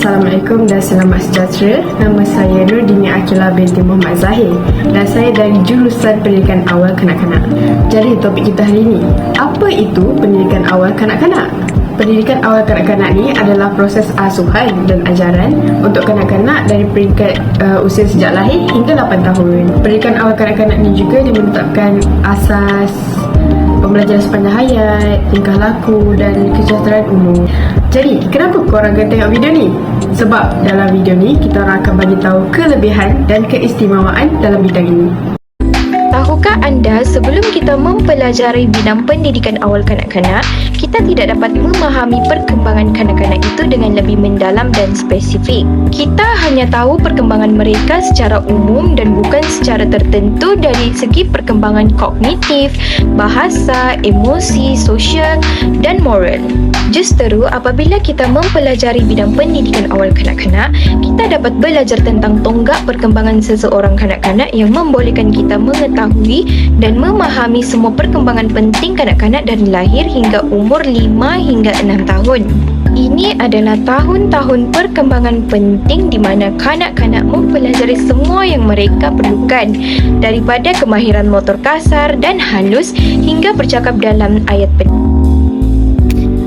Assalamualaikum dan selamat sejahtera. Nama saya Nurdini Akila binti Muhammad Zahir dan saya dari jurusan Pendidikan Awal Kanak-Kanak. Jadi topik kita hari ini, apa itu pendidikan awal kanak-kanak? Pendidikan awal kanak-kanak ni adalah proses asuhan dan ajaran untuk kanak-kanak dari peringkat usia sejak lahir hingga 8 tahun. Pendidikan awal kanak-kanak ni juga dia menetapkan asas pembelajaran sepanjang hayat, tingkah laku dan kesejahteraan umum. Jadi, kenapa korang akan tengok video ni? Sebab dalam video ni, kita orang akan bagi tahu kelebihan dan keistimewaan dalam bidang ini. Tahukah anda sebelum kita mempelajari bidang pendidikan awal kanak-kanak, kita tidak dapat memahami perkembangan kanak-kanak itu dengan lebih mendalam dan spesifik. Kita hanya tahu perkembangan mereka secara umum dan bukan secara tertentu dari segi perkembangan kognitif, bahasa, emosi, sosial dan moral. Justeru, apabila kita mempelajari bidang pendidikan awal kanak-kanak, kita dapat belajar tentang tonggak perkembangan seseorang kanak-kanak yang membolehkan kita mengetahui dan memahami semua perkembangan penting kanak-kanak dari lahir hingga umur 5 hingga 6 tahun. Ini adalah tahun-tahun perkembangan penting di mana kanak-kanak mempelajari semua yang mereka perlukan, daripada kemahiran motor kasar dan halus hingga bercakap dalam ayat penuh.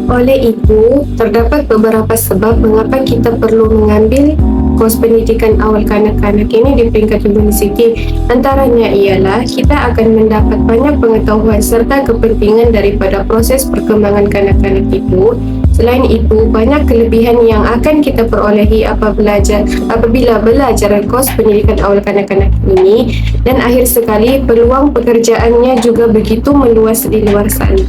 Oleh itu, terdapat beberapa sebab mengapa kita perlu mengambil kos pendidikan awal kanak-kanak ini di peringkat universiti. Antaranya ialah kita akan mendapat banyak pengetahuan serta kepentingan daripada proses perkembangan kanak-kanak itu. Selain itu, banyak kelebihan yang akan kita perolehi apabila belajar kos pendidikan awal kanak-kanak ini, dan akhir sekali peluang pekerjaannya juga begitu meluas di luar sana.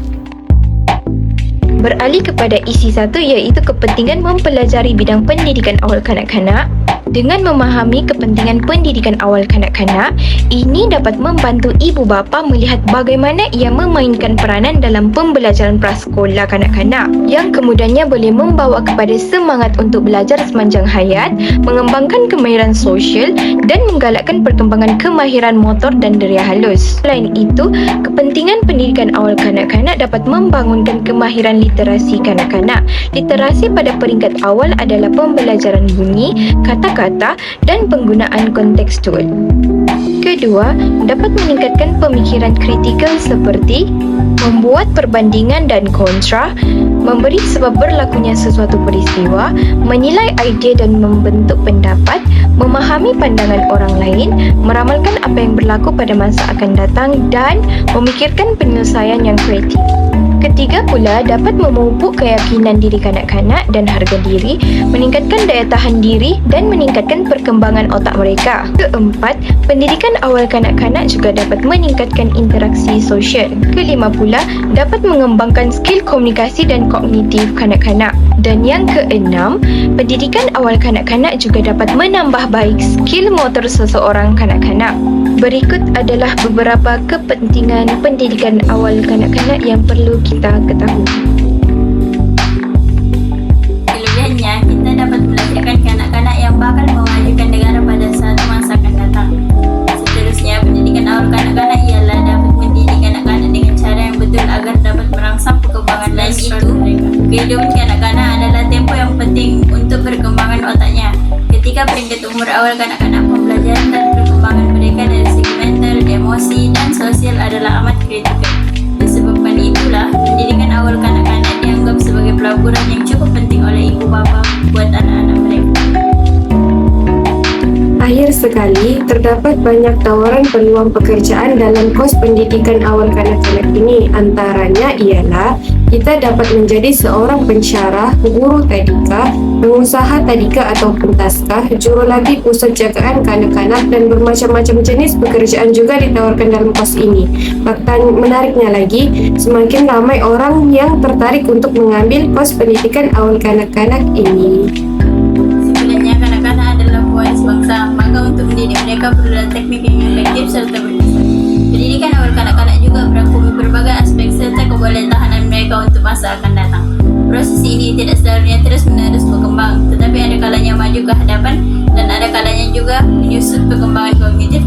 Beralih kepada isi satu, iaitu kepentingan mempelajari bidang pendidikan awal kanak-kanak. Dengan memahami kepentingan pendidikan awal kanak-kanak, ini dapat membantu ibu bapa melihat bagaimana ia memainkan peranan dalam pembelajaran prasekolah kanak-kanak, yang kemudiannya boleh membawa kepada semangat untuk belajar sepanjang hayat, mengembangkan kemahiran sosial dan menggalakkan perkembangan kemahiran motor dan deria halus. Selain itu, kepentingan pendidikan awal kanak-kanak dapat membangunkan kemahiran literasi kanak-kanak. Literasi pada peringkat awal adalah pembelajaran bunyi, kata-kata dan penggunaan kontekstual. Kedua, dapat meningkatkan pemikiran kritikal seperti membuat perbandingan dan kontra, memberi sebab berlakunya sesuatu peristiwa, menilai idea dan membentuk pendapat, memahami pandangan orang lain, meramalkan apa yang berlaku pada masa akan datang dan memikirkan penyelesaian yang kreatif. Ketiga pula, dapat memupuk keyakinan diri kanak-kanak dan harga diri, meningkatkan daya tahan diri dan meningkatkan perkembangan otak mereka. Keempat, pendidikan awal kanak-kanak juga dapat meningkatkan interaksi sosial. Kelima pula, dapat mengembangkan skill komunikasi dan kognitif kanak-kanak. Dan yang keenam, pendidikan awal kanak-kanak juga dapat menambah baik skill motor seseorang kanak-kanak. Berikut adalah beberapa kepentingan pendidikan awal kanak-kanak yang perlu kita ketahui. Kelebihannya, kita dapat melahirkan kanak-kanak yang bakal memajukan negara pada suatu masa akan datang. Seterusnya, pendidikan awal kanak-kanak ialah dapat mendidik kanak-kanak dengan cara yang betul agar dapat merangsang perkembangan dan itu, kehidupan kanak-kanak adalah tempoh yang penting untuk perkembangan otaknya. Ketika peringkat umur awal kanak-kanak, pembelajaran dan perkembangan mereka dari segi mental, emosi, dan sosial adalah amat kritikal. Disebabkan itulah, pendidikan awal kanak-kanak dianggap sebagai pelaburan yang cukup penting oleh ibu bapa buat anak-anak mereka. Akhir sekali, terdapat banyak tawaran peluang pekerjaan dalam kos pendidikan awal kanak-kanak ini. Antaranya ialah kita dapat menjadi seorang pensyarah, guru tadika, pengusaha tadika atau pentaskah, jurulatih pusat jagaan kanak-kanak dan bermacam-macam jenis pekerjaan juga ditawarkan dalam kos ini. Bahkan menariknya lagi, semakin ramai orang yang tertarik untuk mengambil kos pendidikan awal kanak-kanak ini. Sebenarnya kanak-kanak adalah pewaris bangsa, maka untuk mendidik mereka perlulah teknik yang efektif serta berkesan. Pendidikan awal kanak-kanak juga merangkumi berbagai aspek serta kebolehan mereka untuk masa akan datang. Proses ini tidak seharusnya terus-menerus berkembang, tetapi ada kalanya maju ke hadapan dan ada kalanya juga menyusut perkembangan kognitif